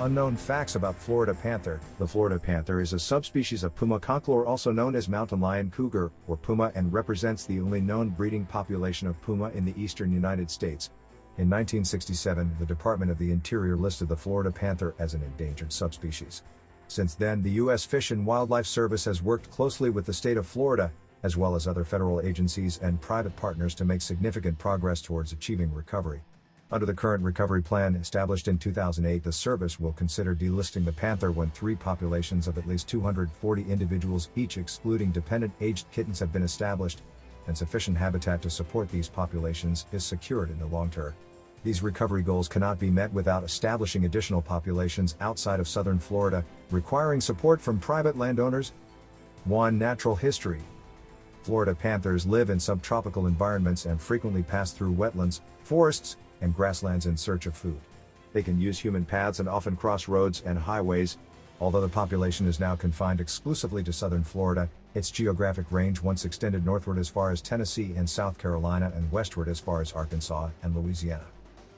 Unknown facts about Florida panther. The Florida panther is a subspecies of puma concolor, also known as mountain lion cougar, or puma, and represents the only known breeding population of puma in the eastern United States. In 1967, the Department of the Interior listed the Florida panther as an endangered subspecies. Since then, the U.S. Fish and Wildlife Service has worked closely with the state of Florida, as well as other federal agencies and private partners to make significant progress towards achieving recovery. Under the current recovery plan established in 2008, the service will consider delisting the panther when 3 populations of at least 240 individuals, each excluding dependent aged kittens, have been established, and sufficient habitat to support these populations is secured in the long term. These recovery goals cannot be met without establishing additional populations outside of southern Florida, requiring support from private landowners. 1. Natural history. Florida panthers live in subtropical environments and frequently pass through wetlands, forests, and grasslands in search of food. They can use human paths and often cross roads and highways. Although the population is now confined exclusively to southern Florida, its geographic range once extended northward as far as Tennessee and South Carolina and westward as far as Arkansas and Louisiana.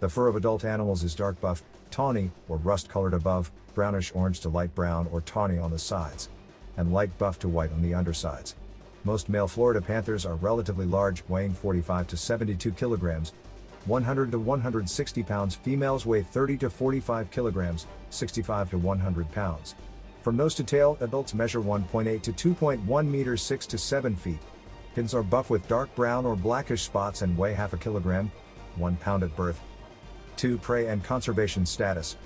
The fur of adult animals is dark buff, tawny, or rust-colored above, brownish-orange to light brown or tawny on the sides, and light buff to white on the undersides. Most male Florida panthers are relatively large, weighing 45 to 72 kilograms, 100 to 160 pounds. Females weigh 30 to 45 kilograms, 65 to 100 pounds. From nose to tail, adults measure 1.8 to 2.1 meters, 6 to 7 feet. Kittens are buff with dark brown or blackish spots and weigh half a kilogram, 1 pound at birth. 2. Prey and conservation status.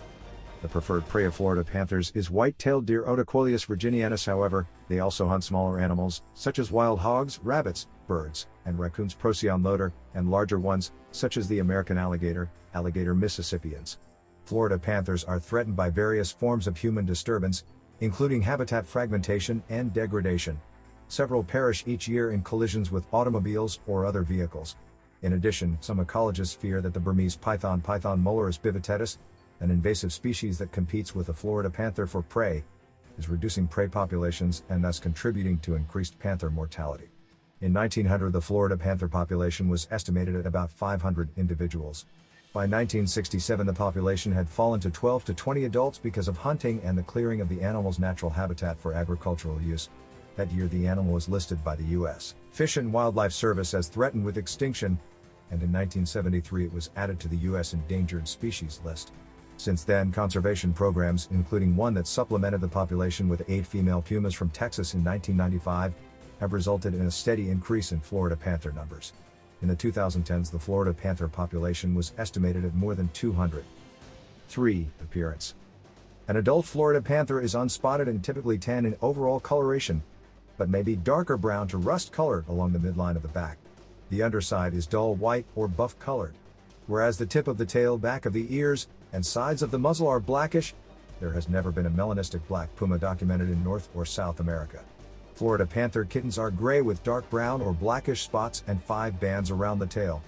The preferred prey of Florida panthers is white-tailed deer Odocoileus virginianus. However, they also hunt smaller animals, such as wild hogs, rabbits, birds, and raccoons, Procyon loder, and larger ones, such as the American alligator, Alligator mississippians. Florida panthers are threatened by various forms of human disturbance, including habitat fragmentation and degradation. Several perish each year in collisions with automobiles or other vehicles. In addition, some ecologists fear that the Burmese python, Python molurus bivittatus, an invasive species that competes with the Florida panther for prey, is reducing prey populations and thus contributing to increased panther mortality. In 1900, the Florida panther population was estimated at about 500 individuals. By 1967, the population had fallen to 12 to 20 adults because of hunting and the clearing of the animal's natural habitat for agricultural use. That year, the animal was listed by the U.S. Fish and Wildlife Service as threatened with extinction, and in 1973 it was added to the U.S. endangered species list. Since then, conservation programs, including one that supplemented the population with 8 female pumas from Texas in 1995, have resulted in a steady increase in Florida panther numbers. In the 2010s, the Florida panther population was estimated at more than 200. 3. Appearance. An adult Florida panther is unspotted and typically tan in overall coloration, but may be darker brown to rust-colored along the midline of the back. The underside is dull white or buff-colored. Whereas the tip of the tail, back of the ears, and sides of the muzzle are blackish, there has never been a melanistic black puma documented in North or South America. Florida panther kittens are gray with dark brown or blackish spots and 5 bands around the tail.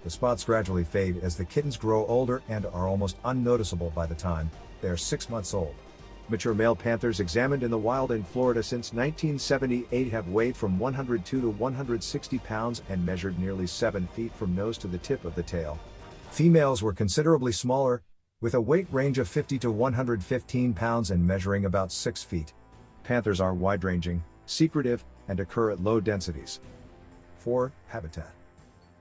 The spots gradually fade as the kittens grow older and are almost unnoticeable by the time they are 6 months old. Mature male panthers examined in the wild in Florida since 1978 have weighed from 102 to 160 pounds and measured nearly 7 feet from nose to the tip of the tail. Females were considerably smaller, with a weight range of 50 to 115 pounds and measuring about 6 feet. Panthers are wide-ranging, secretive, and occur at low densities. 4. Habitat.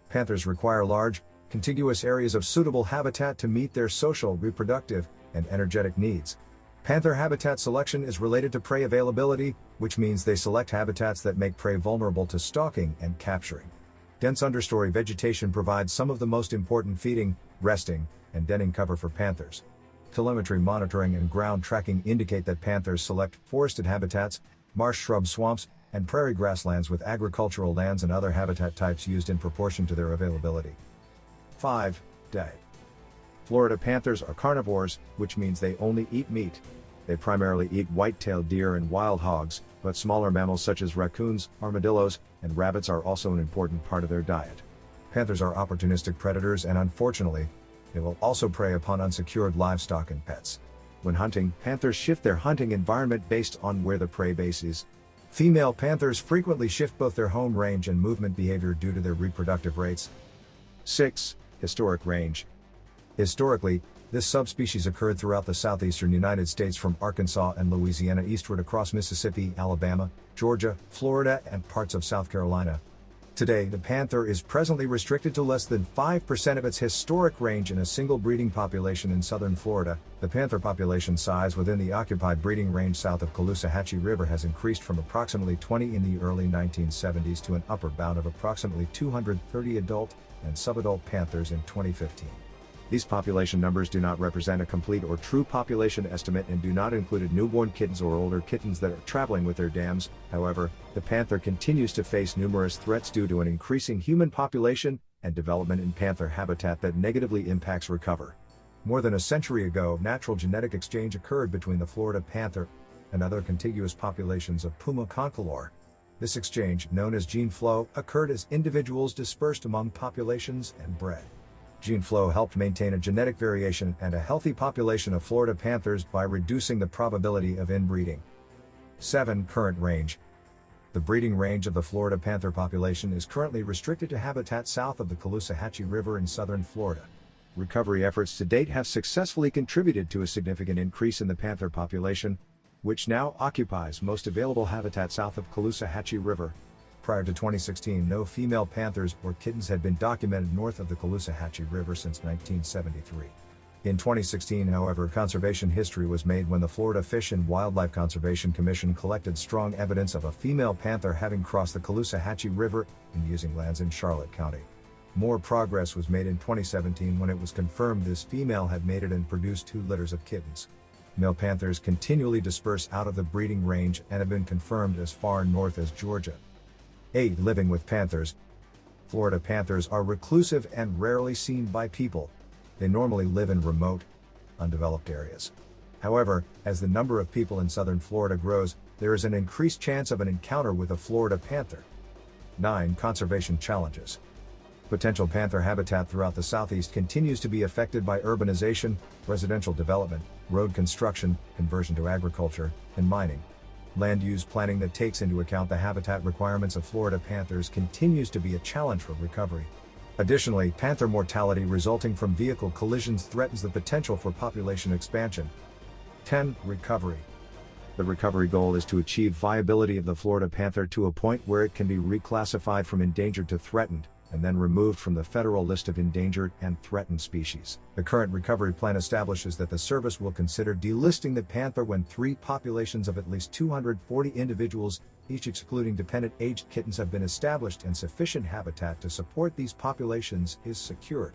Panthers require large, contiguous areas of suitable habitat to meet their social, reproductive, and energetic needs. Panther habitat selection is related to prey availability, which means they select habitats that make prey vulnerable to stalking and capturing. Dense understory vegetation provides some of the most important feeding, resting, and denning cover for panthers. Telemetry monitoring and ground tracking indicate that panthers select forested habitats, marsh shrub swamps, and prairie grasslands with agricultural lands and other habitat types used in proportion to their availability. 5. Diet. Florida panthers are carnivores, which means they only eat meat. They primarily eat white-tailed deer and wild hogs, but smaller mammals such as raccoons, armadillos, and rabbits are also an important part of their diet. Panthers are opportunistic predators and unfortunately, they will also prey upon unsecured livestock and pets. When hunting, panthers shift their hunting environment based on where the prey base is. Female panthers frequently shift both their home range and movement behavior due to their reproductive rates. 6. Historic range. Historically, This subspecies occurred throughout the southeastern United States from Arkansas and Louisiana eastward across Mississippi, Alabama, Georgia, Florida, and parts of South Carolina. Today, the panther is presently restricted to less than 5% of its historic range in a single breeding population in southern Florida. The panther population size within the occupied breeding range south of Caloosahatchee River has increased from approximately 20 in the early 1970s to an upper bound of approximately 230 adult and subadult panthers in 2015. These population numbers do not represent a complete or true population estimate and do not include newborn kittens or older kittens that are traveling with their dams. However, the panther continues to face numerous threats due to an increasing human population and development in panther habitat that negatively impacts recovery. More than a century ago, natural genetic exchange occurred between the Florida panther and other contiguous populations of Puma concolor. This exchange, known as gene flow, occurred as individuals dispersed among populations and bred. Gene flow helped maintain a genetic variation and a healthy population of Florida panthers by reducing the probability of inbreeding. 7. Current range. The breeding range of the Florida panther population is currently restricted to habitat south of the Caloosahatchee River in southern Florida. Recovery efforts to date have successfully contributed to a significant increase in the panther population, which now occupies most available habitat south of Caloosahatchee River. Prior to 2016, no female panthers or kittens had been documented north of the Caloosahatchee River since 1973. In 2016, however, conservation history was made when the Florida Fish and Wildlife Conservation Commission collected strong evidence of a female panther having crossed the Caloosahatchee River and using lands in Charlotte County. More progress was made in 2017 when it was confirmed this female had mated and produced 2 litters of kittens. Male panthers continually disperse out of the breeding range and have been confirmed as far north as Georgia. 8. Living with panthers. Florida panthers are reclusive and rarely seen by people. They normally live in remote, undeveloped areas. However, as the number of people in southern Florida grows, there is an increased chance of an encounter with a Florida panther. 9. Conservation challenges. Potential panther habitat throughout the southeast continues to be affected by urbanization, residential development, road construction, conversion to agriculture, and mining. Land use planning that takes into account the habitat requirements of Florida panthers continues to be a challenge for recovery. Additionally, panther mortality resulting from vehicle collisions threatens the potential for population expansion. 10. Recovery. The recovery goal is to achieve viability of the Florida panther to a point where it can be reclassified from endangered to threatened, and then removed from the federal list of endangered and threatened species. The current recovery plan establishes that the service will consider delisting the panther when 3 populations of at least 240 individuals, each excluding dependent-aged kittens, have been established and sufficient habitat to support these populations is secured.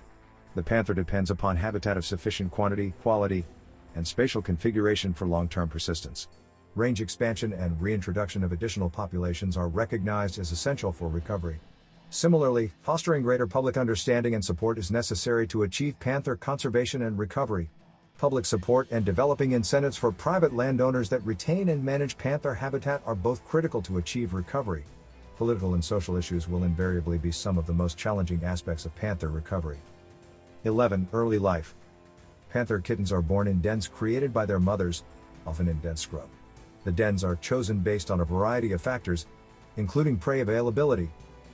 The panther depends upon habitat of sufficient quantity, quality, and spatial configuration for long-term persistence. Range expansion and reintroduction of additional populations are recognized as essential for recovery. Similarly, fostering greater public understanding and support is necessary to achieve panther conservation and recovery. Public support and developing incentives for private landowners that retain and manage panther habitat are both critical to achieve recovery. Political and social issues will invariably be some of the most challenging aspects of panther recovery. 11. Early life. Panther kittens are born in dens created by their mothers, often in dense scrub. The dens are chosen based on a variety of factors, including prey availability,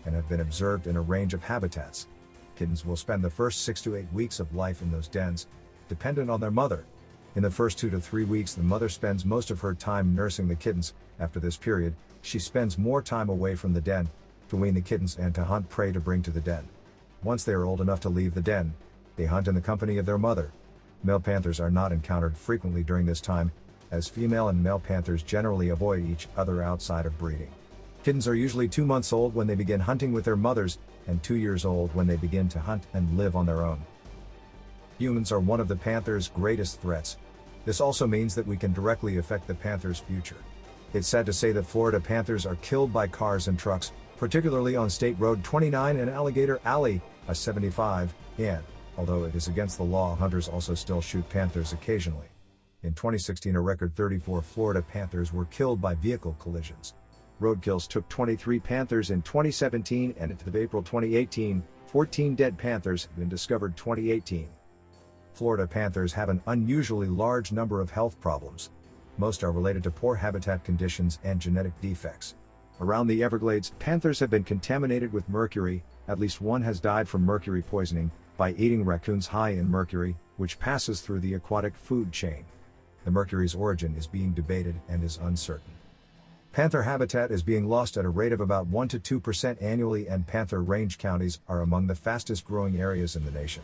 and have been observed in a range of habitats. Kittens will spend the first 6 to 8 weeks of life in those dens, dependent on their mother. In the first 2 to 3 weeks, the mother spends most of her time nursing the kittens. After this period, she spends more time away from the den, to wean the kittens and to hunt prey to bring to the den. Once they are old enough to leave the den, they hunt in the company of their mother. Male panthers are not encountered frequently during this time, as female and male panthers generally avoid each other outside of breeding. Kittens are usually 2 months old when they begin hunting with their mothers, and 2 years old when they begin to hunt and live on their own. Humans are one of the panther's greatest threats. This also means that we can directly affect the panther's future. It's sad to say that Florida panthers are killed by cars and trucks, particularly on State Road 29 and Alligator Alley, I-75, and, although it is against the law, hunters also still shoot panthers occasionally. In 2016, a record 34 Florida panthers were killed by vehicle collisions. Roadkills took 23 panthers in 2017, and as of April 2018, 14 dead panthers have been discovered. 2018. Florida panthers have an unusually large number of health problems. Most are related to poor habitat conditions and genetic defects. Around the Everglades, panthers have been contaminated with mercury. At least one has died from mercury poisoning by eating raccoons high in mercury, which passes through the aquatic food chain. The mercury's origin is being debated and is uncertain. Panther habitat is being lost at a rate of about 1 to 2% annually, and panther range counties are among the fastest growing areas in the nation.